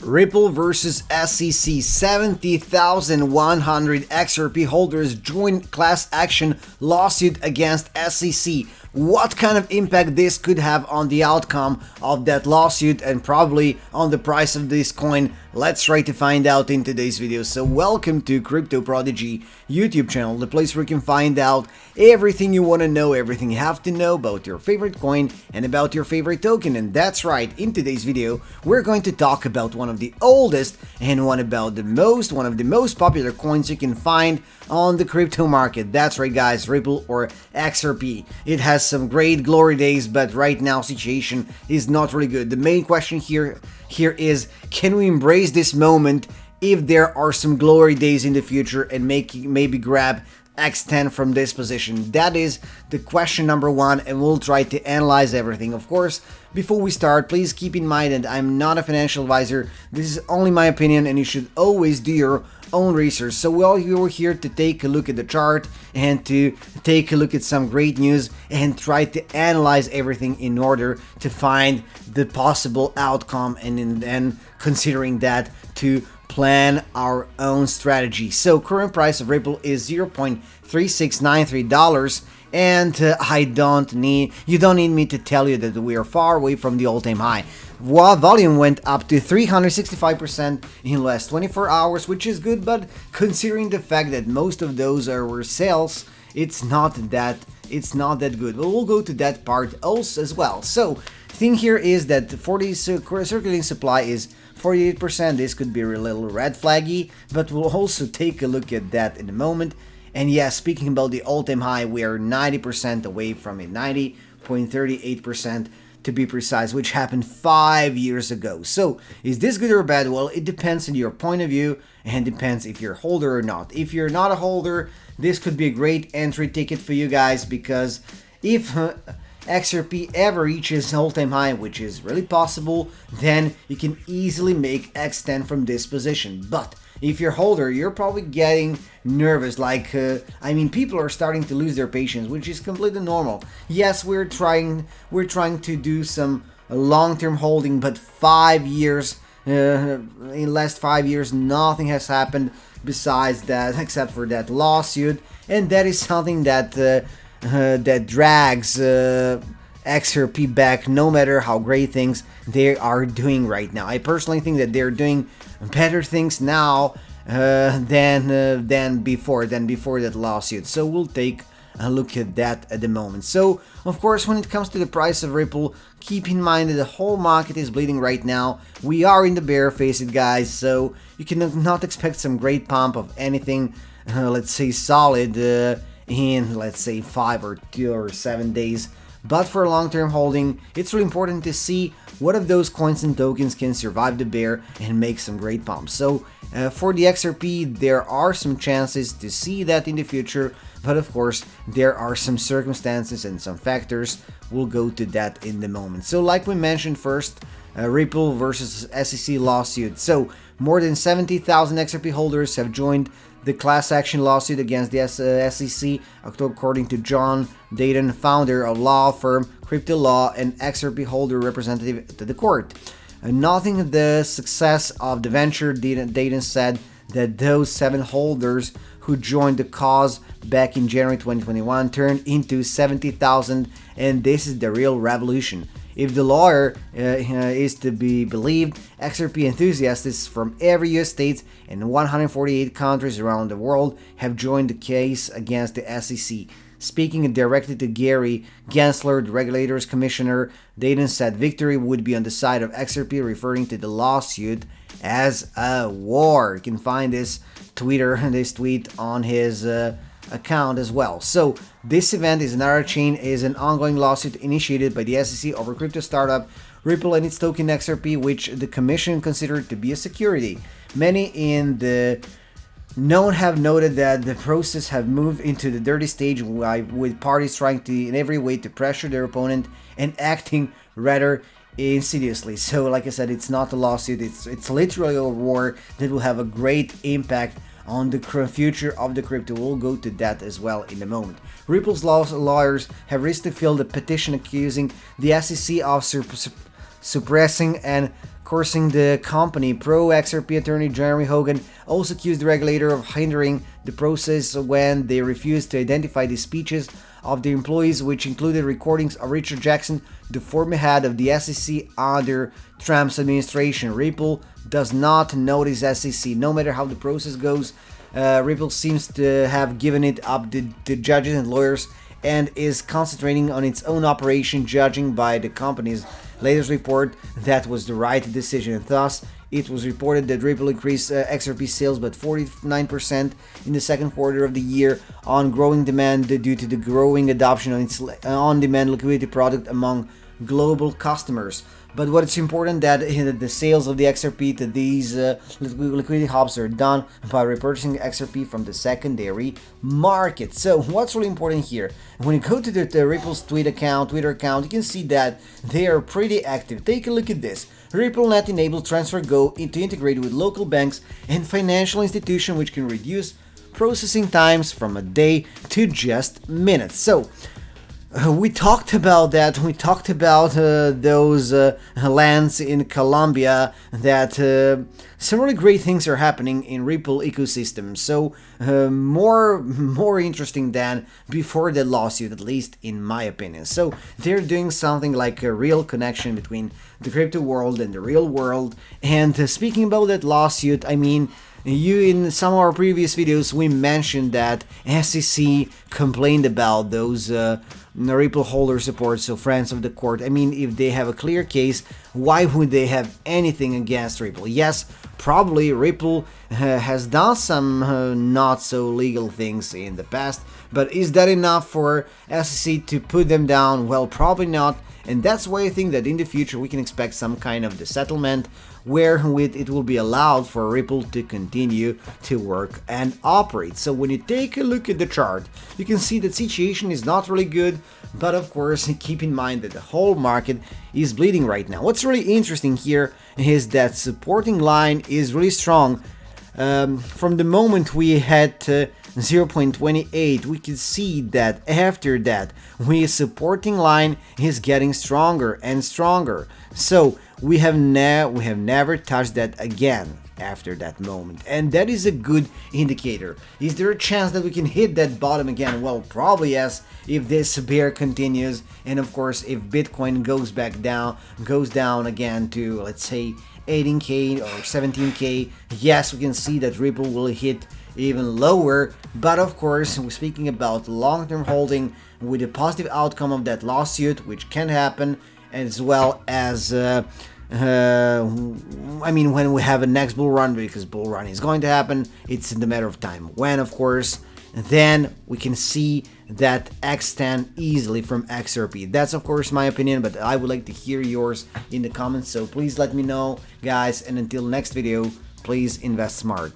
Ripple versus SEC. 70,100 XRP holders joined class action lawsuit against SEC. What kind of impact this could have on the outcome of that lawsuit and probably on the price of this coin? Let's try to find out in today's video. So welcome to Crypto Prodigy YouTube channel, the place where you can find out everything you want to know, everything you have to know about your favorite coin and about your favorite token. And that's right, in today's video we're going to talk about one of the oldest and one of the most popular coins you can find on the crypto market. That's right guys, Ripple or XRP. It has some great glory days, but right now situation is not really good. The main question here is, can we embrace this moment if there are some glory days in the future and maybe grab X10 from this position? That is the question number one, and we'll try to analyze everything. Of course, before we start, please keep in mind that I'm not a financial advisor. This is only my opinion, and you should always do your own research. So you're here to take a look at the chart and to take a look at some great news and try to analyze everything in order to find the possible outcome, and then considering that to plan our own strategy. So current price of Ripple is $0.3693, and you don't need me to tell you that we are far away from the all-time high. Volume went up to 365% in the last 24 hours, which is good, but considering the fact that most of those were sales, it's not that good. But we'll go to that part also as well. So thing here is that for the circulating supply is 48%. This could be a little red flaggy, but we'll also take a look at that in a moment. And yeah, speaking about the all-time high, we are 90% away from it, 90.38% to be precise, which happened 5 years ago. So is this good or bad? Well, it depends on your point of view and depends if you're a holder or not. If you're not a holder, this could be a great entry ticket for you guys, because if XRP ever reaches all-time high, which is really possible, then you can easily make X10 from this position. But if you're a holder, you're probably getting nervous, people are starting to lose their patience, which is completely normal. Yes, we're trying to do some long-term holding, but 5 years, in the last 5 years, nothing has happened besides that, except for that lawsuit, and that is something that that drags XRP back, no matter how great things they are doing right now. I personally think that they're doing better things now than before that lawsuit. So we'll take a look at that at the moment. So of course, when it comes to the price of Ripple, keep in mind that the whole market is bleeding right now. We are in the bear phase, guys, so you cannot expect some great pump of anything, let's say solid, in let's say 5 or 2 or 7 days. But for long-term holding, it's really important to see what of those coins and tokens can survive the bear and make some great pumps. So for the XRP, there are some chances to see that in the future, but of course there are some circumstances and some factors. We'll go to that in the moment. So like we mentioned first, Ripple versus SEC lawsuit. So more than 70,000 XRP holders have joined the class action lawsuit against the SEC, according to John Dayton, founder of law firm Crypto Law and XRP holder representative to the court. Noting the success of the venture, Dayton said that those 7 holders who joined the cause back in January 2021 turned into 70,000, and this is the real revolution. If the lawyer is to be believed, XRP enthusiasts from every US state and 148 countries around the world have joined the case against the SEC. Speaking directly to Gary Gensler, the regulator's commissioner, Dayton said victory would be on the side of XRP, referring to the lawsuit as a war. You can find this tweet on his account as well. So this event is an ongoing lawsuit initiated by the SEC over crypto startup Ripple and its token XRP, which the commission considered to be a security. Many in the known have noted that the process have moved into the dirty stage, with parties trying to in every way to pressure their opponent and acting rather insidiously. So like I said, it's not a lawsuit, it's literally a war that will have a great impact on the future of the crypto. We'll go to that as well in a moment. Ripple's lawyers have recently filed a petition accusing the SEC of suppressing and coursing the company. Pro-XRP attorney Jeremy Hogan also accused the regulator of hindering the process when they refused to identify the speeches of the employees, which included recordings of Richard Jackson, the former head of the SEC under Trump's administration. Ripple does not notice SEC, no matter how the process goes. Ripple seems to have given it up to judges and lawyers and is concentrating on its own operation. Judging by the company's latest report, that was the right decision. Thus, it was reported that Ripple increased XRP sales by 49% in the second quarter of the year on growing demand due to the growing adoption of its on-demand liquidity product among global customers. But what's important that the sales of the XRP to these liquidity hubs are done by repurchasing XRP from the secondary market. So what's really important here? When you go to the Ripple's Twitter account, you can see that they are pretty active. Take a look at this. RippleNet enables TransferGo to integrate with local banks and financial institutions, which can reduce processing times from a day to just minutes. So we talked about that. We talked about those lands in Colombia, that some really great things are happening in Ripple ecosystem. So more interesting than before the lawsuit, at least in my opinion. So they're doing something like a real connection between the crypto world and the real world. And speaking about that lawsuit, I mean, in some of our previous videos, we mentioned that SEC complained about those Ripple holder support, so friends of the court. I mean, if they have a clear case, why would they have anything against Ripple? Yes, probably Ripple has done some not so legal things in the past, but is that enough for SEC to put them down? Well, probably not. And that's why I think that in the future we can expect some kind of the settlement where it will be allowed for Ripple to continue to work and operate. So when you take a look at the chart, you can see that situation is not really good, but of course keep in mind that the whole market is bleeding right now. What's really interesting here is that supporting line is really strong. From the moment we had 0.28, we can see that after that, supporting line is getting stronger and stronger. So we have never touched that again after that moment, and that is a good indicator. Is there a chance that we can hit that bottom again? Well, probably yes, if this bear continues, and of course if Bitcoin goes down again to, let's say, 18k or 17k, yes, we can see that Ripple will hit even lower. But of course, we're speaking about long-term holding with a positive outcome of that lawsuit, which can happen, as well as I mean, when we have a next bull run, because bull run is going to happen, it's in the matter of time when, of course, then we can see that extend easily from XRP. That's of course my opinion, but I would like to hear yours in the comments, so please let me know, guys, and until next video, please invest smart.